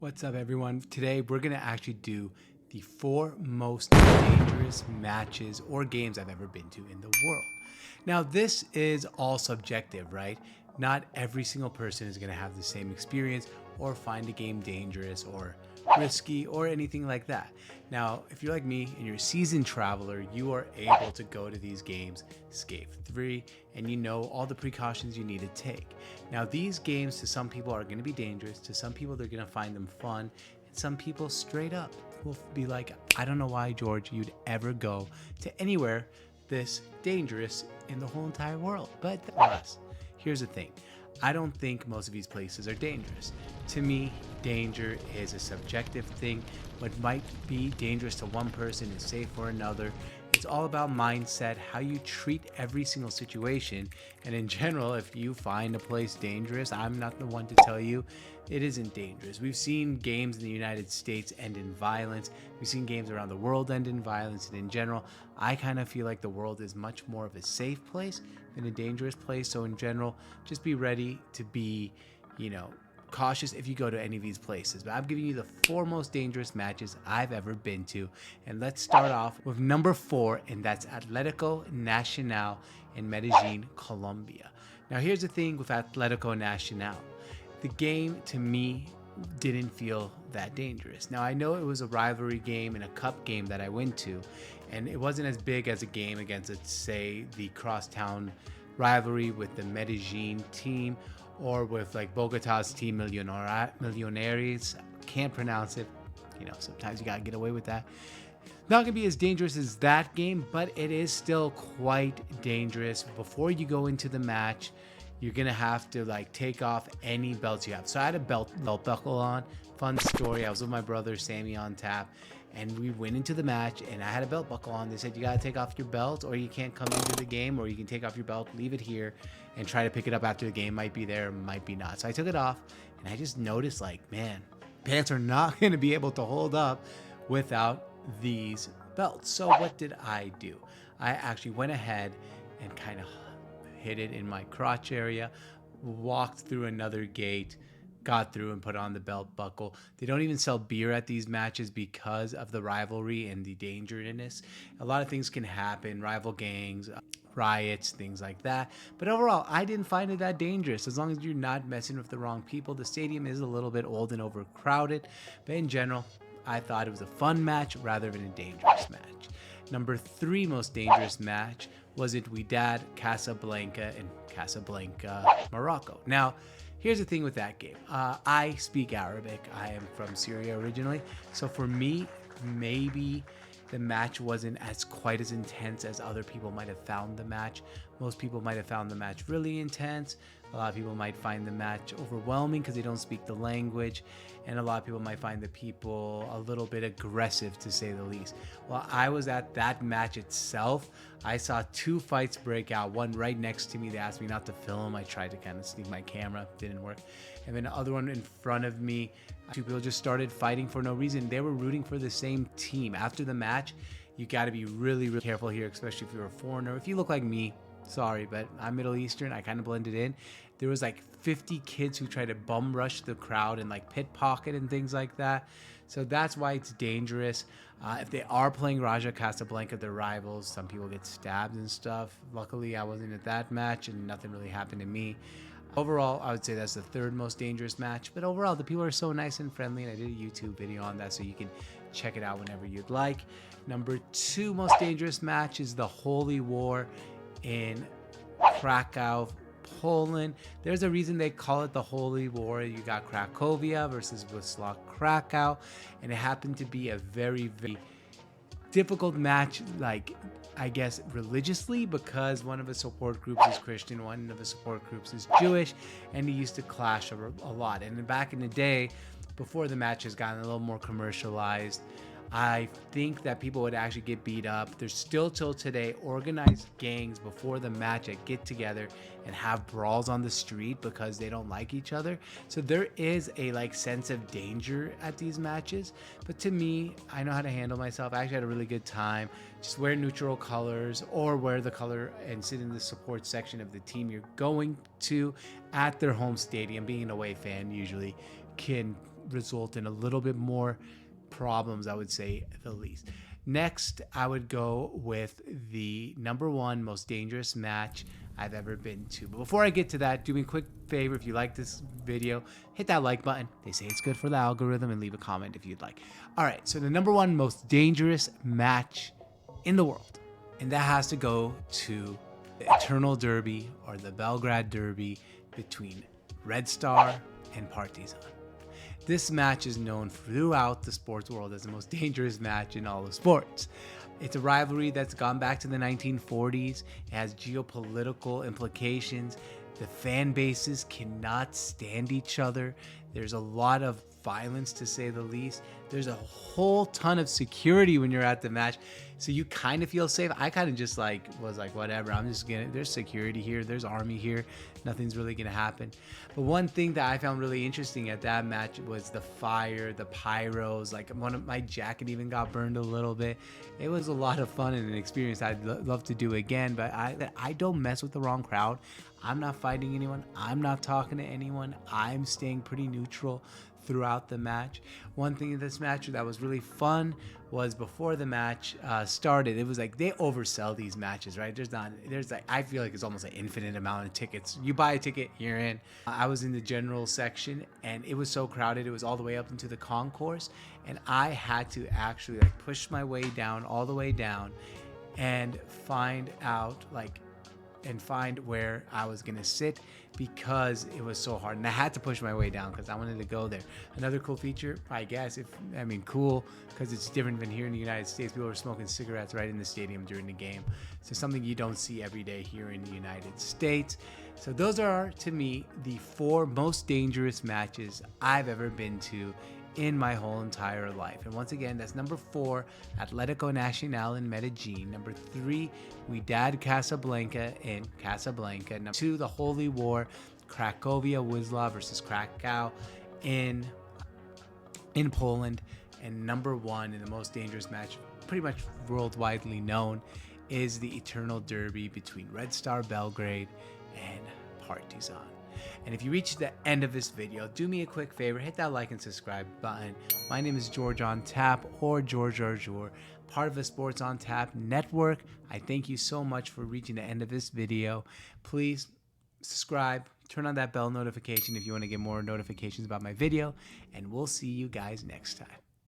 What's up, everyone? Today, we're going to actually do the 4 most dangerous matches or games I've ever been to in the world. Now, this is all subjective, right? Not every single person is going to have the same experience or find a game dangerous or risky or anything like that. Now, if you're like me and you're a seasoned traveler, you are able to go to these games scathe-free and you know all the precautions you need to take. Now, these games to some people are going to be dangerous, to some people they're going to find them fun, and some people straight up will be like, I don't know why, George, you'd ever go to anywhere this dangerous in the whole entire world. But for us, here's the thing. I don't think most of these places are dangerous. To me, danger is a subjective thing. What might be dangerous to one person is safe for another. It's all about mindset, how you treat every single situation. And in general, if you find a place dangerous, I'm not the one to tell you it isn't dangerous. We've seen games in the United States end in violence. We've seen games around the world end in violence. And in general, I kind of feel like the world is much more of a safe place than a dangerous place. So in general, just be ready to be, cautious if you go to any of these places. But I'm giving you the 4 most dangerous matches I've ever been to. And let's start off with number 4, and that's Atletico Nacional in Medellin, Colombia. Now, here's the thing with Atletico Nacional. The game, to me, didn't feel that dangerous. Now, I know it was a rivalry game and a cup game that I went to, and it wasn't as big as a game against, let's say, the crosstown rivalry with the Medellin team or with like Bogota's team Millonarios. Can't pronounce it. Sometimes you gotta get away with that. Not gonna be as dangerous as that game, but it is still quite dangerous. Before you go into the match, you're gonna have to take off any belts you have. So I had a belt buckle on. Fun story. I was with my brother Sammy on tap, and we went into the match, and I had a belt buckle on. They said you gotta take off your belt, or you can't come into the game, or you can take off your belt, leave it here, and try to pick it up after the game. Might be there, might be not. So I took it off, and I just noticed, man, pants are not gonna be able to hold up without these belts. So what did I do? I actually went ahead and kind of hit it in my crotch area, walked through another gate, got through and put on the belt buckle. They don't even sell beer at these matches because of the rivalry and the dangerousness. A lot of things can happen, rival gangs, riots, things like that. But overall, I didn't find it that dangerous as long as you're not messing with the wrong people. The stadium is a little bit old and overcrowded, but in general, I thought it was a fun match rather than a dangerous match. Number 3 most dangerous match was at Wydad, Casablanca in Casablanca, Morocco. Now, here's the thing with that game. I speak Arabic. I am from Syria originally. So for me, maybe the match wasn't quite as intense as other people might have found the match. Most people might have found the match really intense. A lot of people might find the match overwhelming because they don't speak the language. And a lot of people might find the people a little bit aggressive, to say the least. While I was at that match itself, I saw 2 fights break out. One right next to me. They asked me not to film. I tried to kind of sneak my camera. Didn't work. And then the other one in front of me, 2 people just started fighting for no reason. They were rooting for the same team. After the match, you got to be really, really careful here, especially if you're a foreigner. If you look like me, sorry, but I'm Middle Eastern. I kind of blended in. There was 50 kids who tried to bum rush the crowd and pickpocket and things like that. So that's why it's dangerous. If they are playing Raja Casablanca, their rivals, some people get stabbed and stuff. Luckily, I wasn't at that match and nothing really happened to me. Overall, I would say that's the 3rd most dangerous match. But overall, the people are so nice and friendly, and I did a YouTube video on that, so you can check it out whenever you'd like. Number 2 most dangerous match is the Holy War in Krakow, Poland. There's a reason they call it the Holy War. You got Cracovia versus Wisła Krakow, and it happened to be a very, very difficult match, I guess religiously, because one of the support groups is Christian, one of the support groups is Jewish, and they used to clash a lot. And back in the day, before the match has gotten a little more commercialized, I think that people would actually get beat up. There's still till today organized gangs before the match that get together and have brawls on the street because they don't like each other. So there is a sense of danger at these matches. But to me, I know how to handle myself. I actually had a really good time. Just wear neutral colors or wear the color and sit in the support section of the team you're going to at their home stadium. Being an away fan usually can result in a little bit more problems, I would say at the least. Next, I would go with the number one most dangerous match I've ever been to. But before I get to that, do me a quick favor. If you like this video, hit that like button. They say it's good for the algorithm, and leave a comment if you'd like. All right, so the number one most dangerous match in the world, and that has to go to the Eternal Derby, or the Belgrade Derby, between Red Star and Partizan. This match is known throughout the sports world as the most dangerous match in all of sports. It's a rivalry that's gone back to the 1940s. It has geopolitical implications. The fan bases cannot stand each other. There's a lot of violence, to say the least. There's a whole ton of security when you're at the match, so you kind of feel safe. I kind of just was like, whatever, I'm just gonna, there's security here, there's army here, nothing's really gonna happen. But one thing that I found really interesting at that match was the fire, the pyros. Like, my jacket even got burned a little bit. It was a lot of fun and an experience I'd love to do again, but I don't mess with the wrong crowd. I'm not fighting anyone, I'm not talking to anyone, I'm staying pretty neutral throughout the match. One thing in this match that was really fun was before the match started, it was like they oversell these matches, right? There's like, I feel like it's almost an infinite amount of tickets. You buy a ticket, you're in. I was in the general section, and it was so crowded. It was all the way up into the concourse, and I had to actually like push my way down, all the way down, and find where I was gonna sit, because it was so hard, and I had to push my way down because I wanted to go there. Another cool feature, I guess, cool, because it's different than here in the United States. People were smoking cigarettes right in the stadium during the game, so something you don't see every day here in the United States. So those are, to me, the 4 most dangerous matches I've ever been to in my whole entire life. And once again, that's number 4, Atletico Nacional in Medellin. Number 3, Wydad Casablanca in Casablanca. Number 2, the Holy War, Cracovia Wisla versus Krakow in Poland. And number 1, in the most dangerous match, pretty much worldwide known, is the Eternal Derby between Red Star Belgrade and Partizan. And if you reach the end of this video, do me a quick favor, hit that like and subscribe button. My name is George on Tap, or George Arjour, part of the Sports on Tap network. I thank you so much for reaching the end of this video. Please subscribe, turn on that bell notification if you want to get more notifications about my video, and we'll see you guys next time.